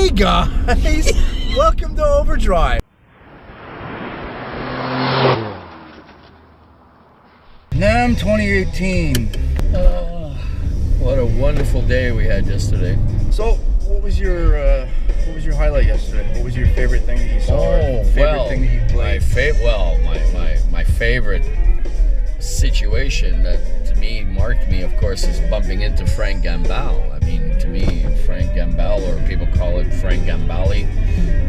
Hey guys, welcome to Overdrive. NAMM 2018. What a wonderful day we had yesterday. So, what was your highlight yesterday? What was your favorite thing that you saw? Favorite thing that you played? My favorite situation that to me marked me, of course, is bumping into Frank Gambale. I mean, to me, Frank Gambale, or people call it Frank Gambale.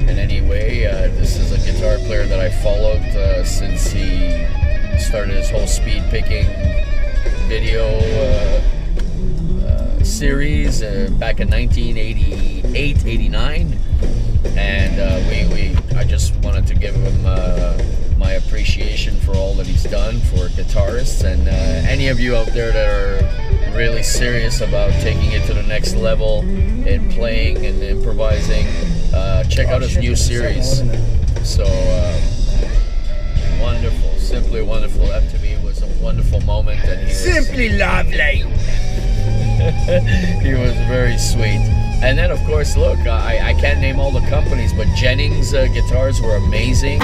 In any way, this is a guitar player that I followed since he started his whole speed picking video series back in 1988, 89, and I just wanted to give him my appreciation for all that he's done for guitarists, and any of you out there that are really serious about taking it to the next level in playing and improvising, check out his new series. So wonderful, simply wonderful. That to me was a wonderful moment, and he was Simply lovely. he was very sweet. And then, of course, look, I can't name all the companies, but Jennings guitars were amazing.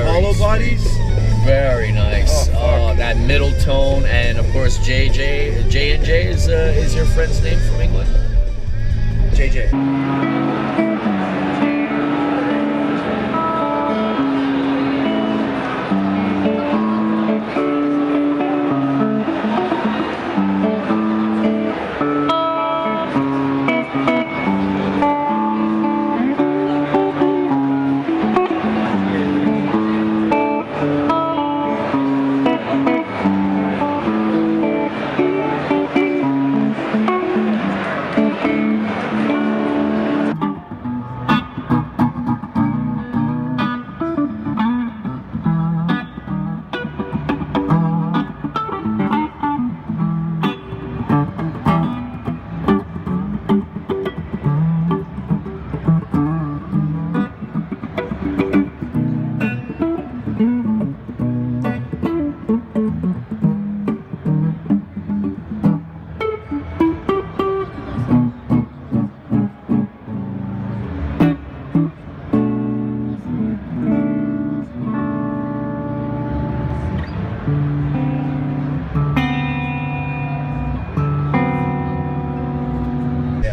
Hollow bodies? Very nice. Oh, that middle tone, and of course J&J is your friend's name from England? JJ.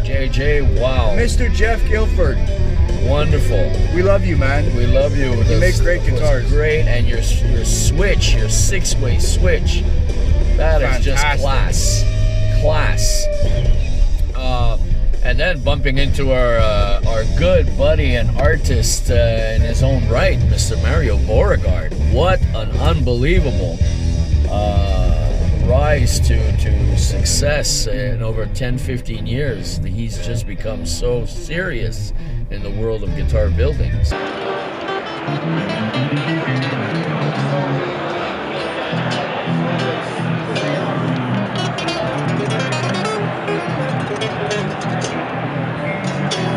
JJ, wow. Mr. Jeff Guilford. Wonderful. We love you, man. We love you. You make great guitars. Great, and your switch, your 6-way switch, that is just class. And then bumping into our good buddy and artist in his own right, Mr. Mario Beauregard. What an unbelievable rise to success in over 10-15 years. He's just become so serious in the world of guitar building.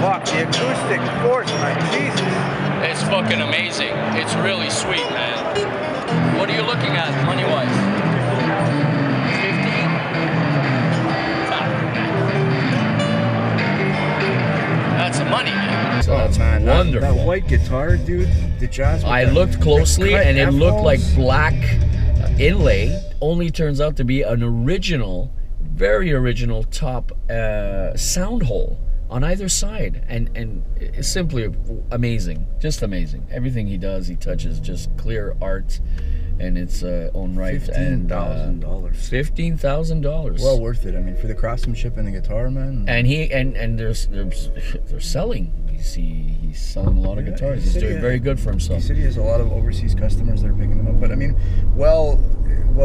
Fuck, the acoustic force, man. Jesus. It's fucking amazing. It's really sweet, man. What are you looking at, money-wise? 15? That's some money, man. So that's man, wonderful. That white guitar, dude, the jazz. I looked closely, and it looked like black inlay. Only turns out to be an original, very original top sound hole on either side, and it's simply amazing, just amazing. Everything he does, he touches, just clear art in its own right. $15,000. $15,000. Well worth it. I mean, for the craftsmanship and the guitar, man. And they're selling. He's selling a lot of guitars. He's doing very good for himself. He said he has a lot of overseas customers that are picking them up. But I mean, well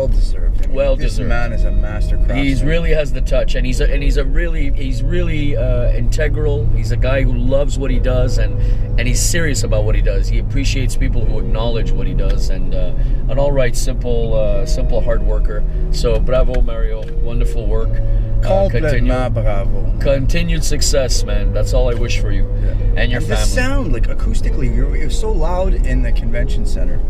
deserved. I mean, this man is a master craftsman. He really has the touch, and he's really integral. He's a guy who loves what he does, and he's serious about what he does. He appreciates people who acknowledge what he does, and an all right, simple hard worker. So bravo, Mario. Wonderful work. Continued success, man. That's all I wish for you and your family. The sound, like acoustically, you're so loud in the convention center.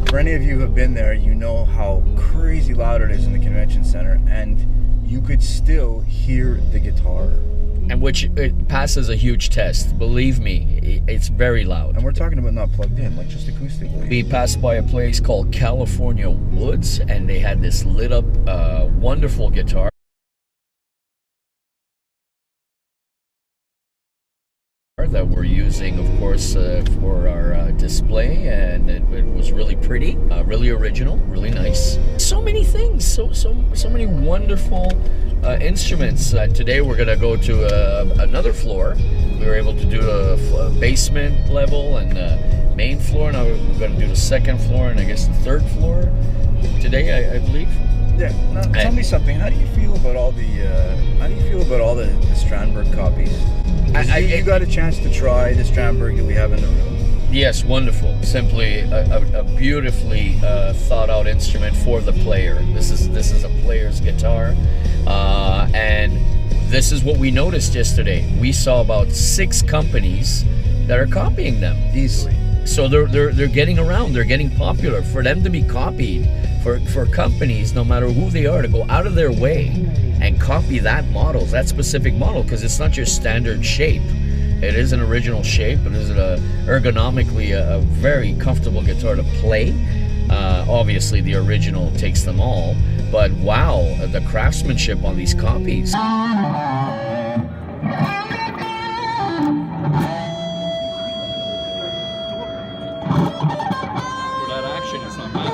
For any of you who have been there, you know how crazy loud it is in the convention center, and you could still hear the guitar. And which it passes a huge test. Believe me, it's very loud. And we're talking about not plugged in, like just acoustically. We passed by a place called California Woods, and they had this lit up, wonderful guitar that we're using, of course, for our display, and it was really pretty, really original, really nice. So many things, so many wonderful instruments. Today we're gonna go to another floor. We were able to do a basement level and main floor. Now we're gonna do the second floor and I guess the third floor today, I believe. Yeah. Now, tell me something. How do you feel about all the Strandberg copies? You got a chance to try the Strandberg that we have in the room. Yes, wonderful. Simply a beautifully thought out instrument for the player. This is a player's guitar, and this is what we noticed yesterday. We saw about 6 companies that are copying them Easily. So they're getting around. They're getting popular. For them to be copied, for companies, no matter who they are, to go out of their way and copy that specific model, because it's not your standard shape. It is an original shape. It is ergonomically a very comfortable guitar to play. Obviously, the original takes them all. But wow, the craftsmanship on these copies. For that action, it's not bad.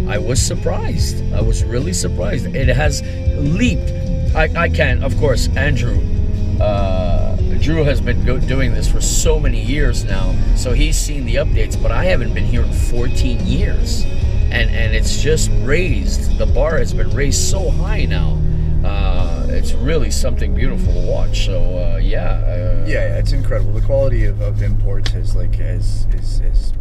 I was surprised. I was really surprised. It has leaped. I can, of course, Andrew. Drew has been doing this for so many years now, so he's seen the updates, but I haven't been here in 14 years. And it's just raised, the bar has been raised so high now. It's really something beautiful to watch. So yeah, it's incredible. The quality of imports has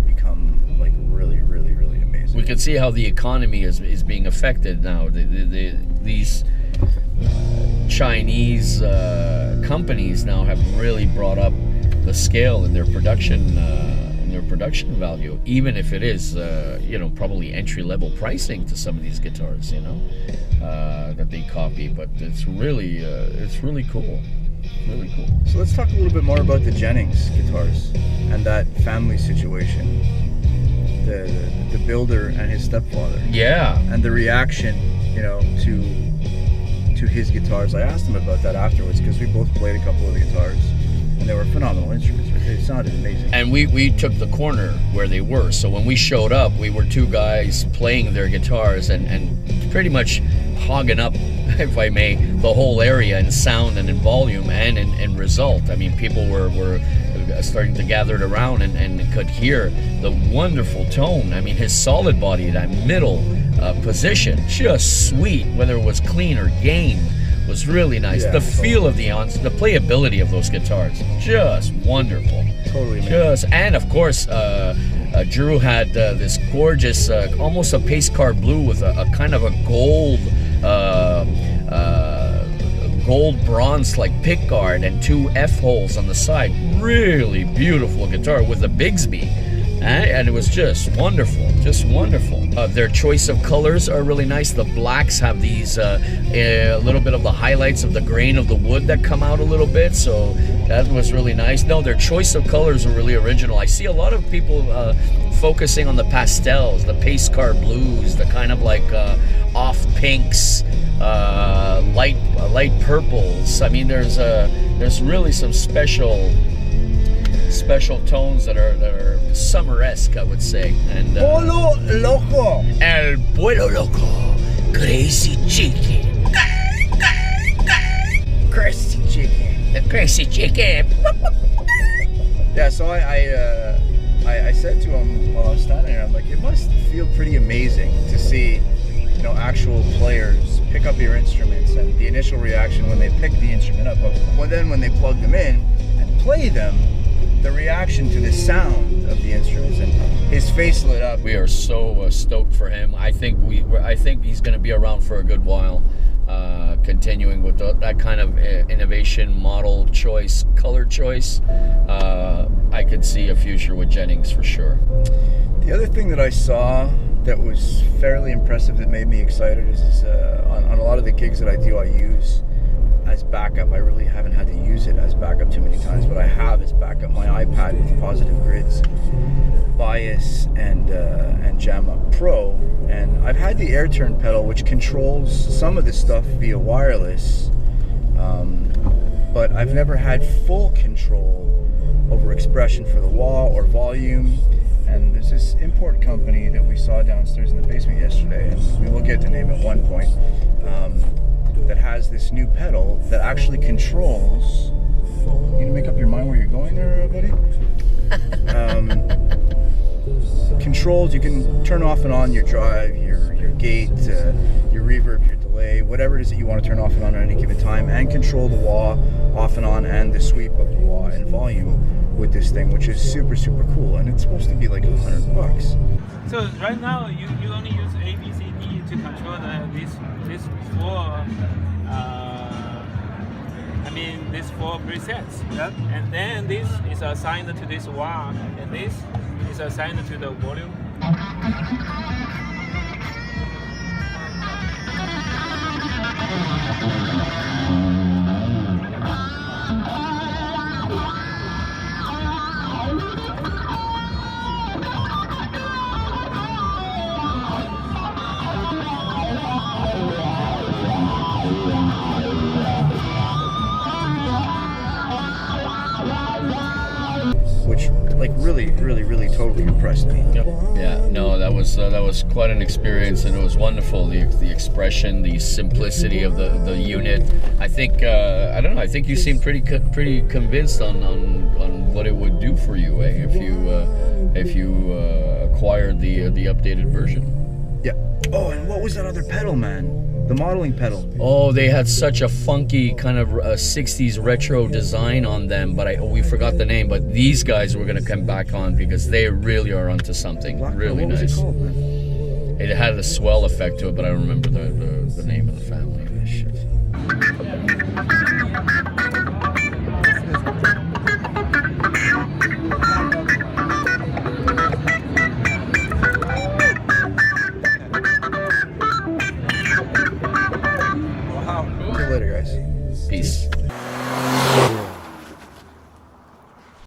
become like really amazing. We can see how the economy is being affected now. These Chinese companies now have really brought up the scale in their production value, even if it is probably entry-level pricing to some of these guitars, that they copy. But it's really cool. Really cool. So let's talk a little bit more about the Jennings guitars and that family situation. The builder and his stepfather. Yeah. And the reaction, to his guitars. I asked him about that afterwards because we both played a couple of the guitars. And they were phenomenal instruments. They sounded amazing. And we took the corner where they were. So when we showed up, we were two guys playing their guitars and pretty much hogging up, if I may, the whole area in sound and in volume and in result. I mean, people were starting to gather it around and could hear the wonderful tone. I mean, his solid body, that middle position, just sweet, whether it was clean or gain. Was really nice. Yeah, the feel of the playability of those guitars, just wonderful. Totally amazing. And of course, Drew had this gorgeous, almost a pace car blue with a kind of a gold bronze like pick guard and two F holes on the side. Really beautiful guitar with the Bigsby. And it was just wonderful. Their choice of colors are really nice. The blacks have these a little bit of the highlights of the grain of the wood that come out a little bit, so that was really nice. No, their choice of colors are really original. I see a lot of people focusing on the pastels, the pace car blues, the kind of like off pinks, light purples. I mean, there's really some special tones that are summer-esque, I would say. And Polo Loco. El Pueblo Loco. Crazy Chicken. Crazy Chicken. The Crazy Chicken. Yeah, so I said to him while I was standing there, I'm like, it must feel pretty amazing to see, actual players pick up your instruments and the initial reaction when they pick the instrument up, but then when they plug them in and play them, the reaction to the sound of the instruments, and his face lit up. We are so stoked for him. I think he's going to be around for a good while, continuing with that kind of innovation, model choice, color choice. I could see a future with Jennings for sure. The other thing that I saw that was fairly impressive that made me excited is on a lot of the gigs that I do, I use as backup. I really haven't had to use it as backup too many times, but I have as backup my iPad with Positive Grids, Bias, and Jam Up Pro. And I've had the air turn pedal, which controls some of the stuff via wireless, but I've never had full control over expression for the wah or volume. And there's this import company that we saw downstairs in the basement yesterday, and we will get the name at one point, that has this new pedal that actually controls. You gonna make up your mind where you're going there, buddy? Controls, you can turn off and on your drive, your gate, your reverb, your delay, whatever it is that you want to turn off and on at any given time, and control the wah off and on and the sweep of the wah and volume with this thing, which is super cool, and it's supposed to be like $100. So right now you only use A, B, C, D to control these four. These four presets. Yep. And then this is assigned to this wah, and this is assigned to the volume. Which, like, really totally impressed me. Yeah, no, that was quite an experience, and it was wonderful. The expression, the simplicity of the unit. I think I don't know. I think you seemed pretty convinced on what it would do for you, if you acquired the updated version. Yeah. Oh, and what was that other pedal, man? The modeling pedal. Oh, they had such a funky kind of 60s retro design on them, but we forgot the name. But these guys were gonna come back on because they really are onto something really what nice. was it called, man? It had a swell effect to it, but I don't remember the name of the family.